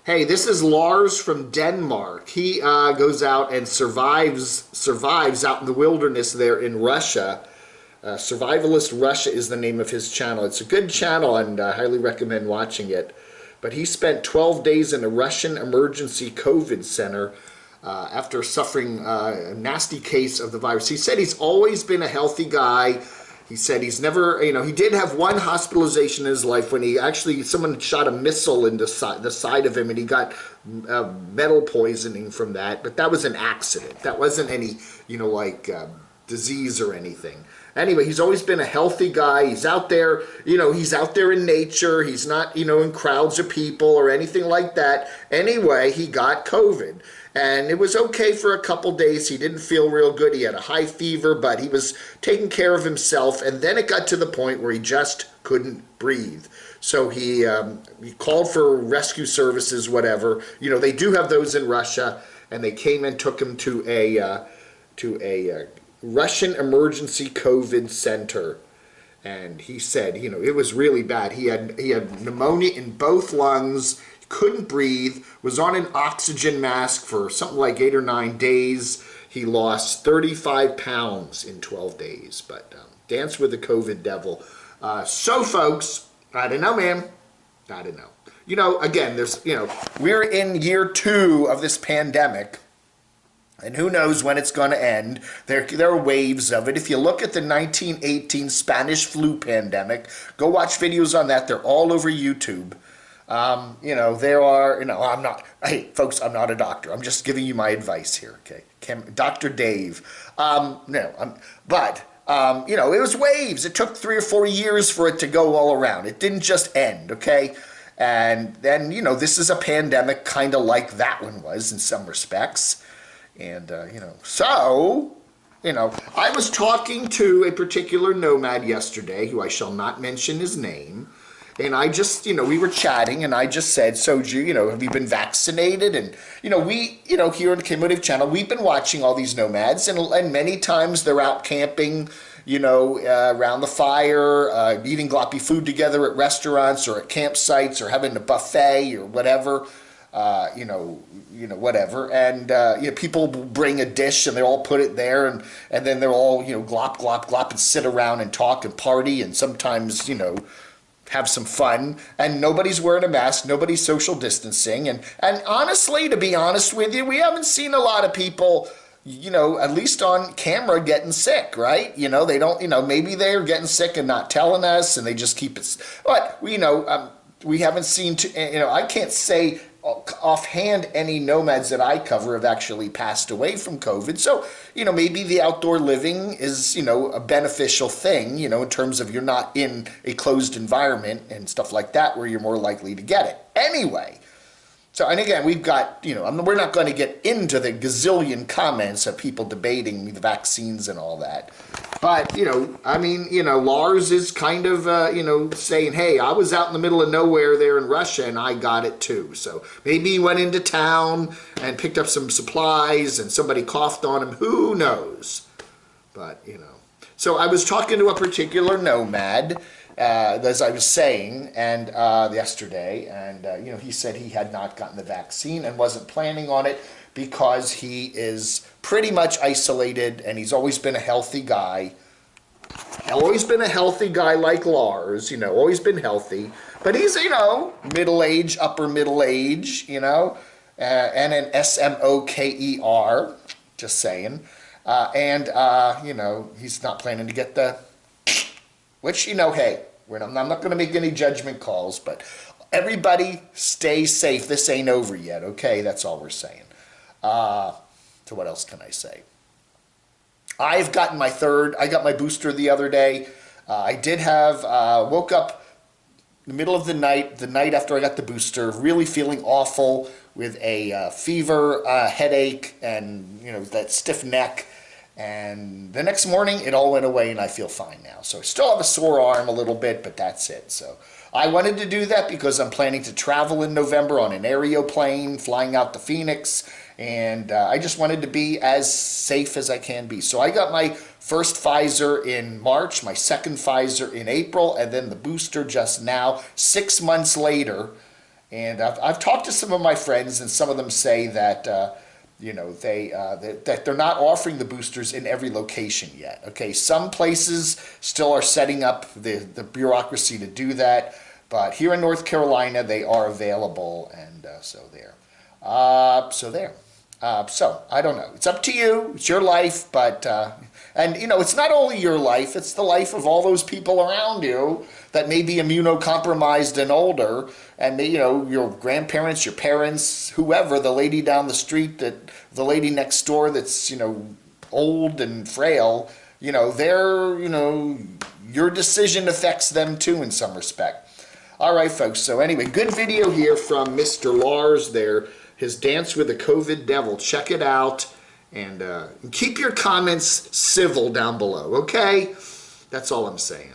Hey, this is Lars from Denmark. He goes out and survives out in the wilderness there in Russia. Survivalist Russia is the name of his channel. It's a good channel, and I highly recommend watching it. But he spent 12 days in a Russian emergency COVID center after suffering a nasty case of the virus. He said he's always been a healthy guy. He said he's never, he did have one hospitalization in his life when someone shot a missile into the side of him and he got metal poisoning from that. But that was an accident. That wasn't any, disease or anything. Anyway, he's always been a healthy guy. He's out there, he's out there in nature. He's not, in crowds of people or anything like that. Anyway, he got COVID. And it was okay for a couple days. He didn't feel real good. He had a high fever, but he was taking care of himself. And then it got to the point where he just couldn't breathe. So he called for rescue services, whatever. They do have those in Russia. And they came and took him to a Russian emergency COVID center. And he said, it was really bad. He had pneumonia in both lungs. Couldn't breathe, was on an oxygen mask for something like 8 or 9 days. He lost 35 pounds in 12 days, but dance with the COVID devil. So folks, I don't know, man. I don't know. Again, we're in year 2 of this pandemic, and who knows when it's going to end. There are waves of it. If you look at the 1918 Spanish flu pandemic, go watch videos on that. They're all over YouTube. There are, hey, folks, I'm not a doctor. I'm just giving you my advice here, okay? Dr. Dave. It was waves. It took 3 or 4 years for it to go all around. It didn't just end, okay? And then, this is a pandemic kind of like that one was in some respects. And, I was talking to a particular nomad yesterday, who I shall not mention his name. And I just, we were chatting, and I just said, Soju, have you been vaccinated? And, we, here on the Cumulative Channel, we've been watching all these nomads, and many times they're out camping, around the fire, eating gloppy food together at restaurants or at campsites or having a buffet or whatever, whatever. And, people bring a dish and they all put it there, and then they're all, glop, glop, glop, and sit around and talk and party, and sometimes, have some fun, and nobody's wearing a mask, nobody's social distancing, and honestly, to be honest with you, we haven't seen a lot of people, at least on camera, getting sick, right? They don't, maybe they're getting sick and not telling us, and they just keep it, but, we haven't seen, I can't say offhand any nomads that I cover have actually passed away from COVID. So, maybe the outdoor living is, a beneficial thing, in terms of you're not in a closed environment and stuff like that where you're more likely to get it. Anyway, so, and again, we've got, we're not going to get into the gazillion comments of people debating the vaccines and all that. But, Lars is kind of, saying, hey, I was out in the middle of nowhere there in Russia and I got it too. So maybe he went into town and picked up some supplies and somebody coughed on him. Who knows? But, So I was talking to a particular nomad, as I was saying, and yesterday, and, he said he had not gotten the vaccine and wasn't planning on it because he is pretty much isolated, and he's always been a healthy guy. Always been a healthy guy like Lars, always been healthy. But he's, middle age, upper middle age, and an SMOKER, just saying. He's not planning to get the, which, hey, I'm not going to make any judgment calls, but everybody stay safe. This ain't over yet, okay? That's all we're saying. So what else can I say? I got my booster the other day. I did have, woke up in the middle of the night after I got the booster, really feeling awful with a fever, headache, and, that stiff neck. And the next morning, it all went away, and I feel fine now. So I still have a sore arm a little bit, but that's it. So I wanted to do that because I'm planning to travel in November on an aeroplane, flying out to Phoenix, and I just wanted to be as safe as I can be. So I got my first Pfizer in March, my second Pfizer in April, and then the booster just now, 6 months later. And I've talked to some of my friends, and some of them say that you know, that they're not offering the boosters in every location yet. Okay, some places still are setting up the bureaucracy to do that, but here in North Carolina they are available, and so there. So I don't know. It's up to you. It's your life, but and you know, it's not only your life; it's the life of all those people around you that may be immunocompromised and older, and you know, your grandparents, your parents, whoever, the lady down the street, the lady next door that's, you know, old and frail. You know, your decision affects them too in some respect. All right, folks. So anyway, good video here from Mr. Lars there. His Dance with the COVID Devil. Check it out. And keep your comments civil down below, okay? That's all I'm saying.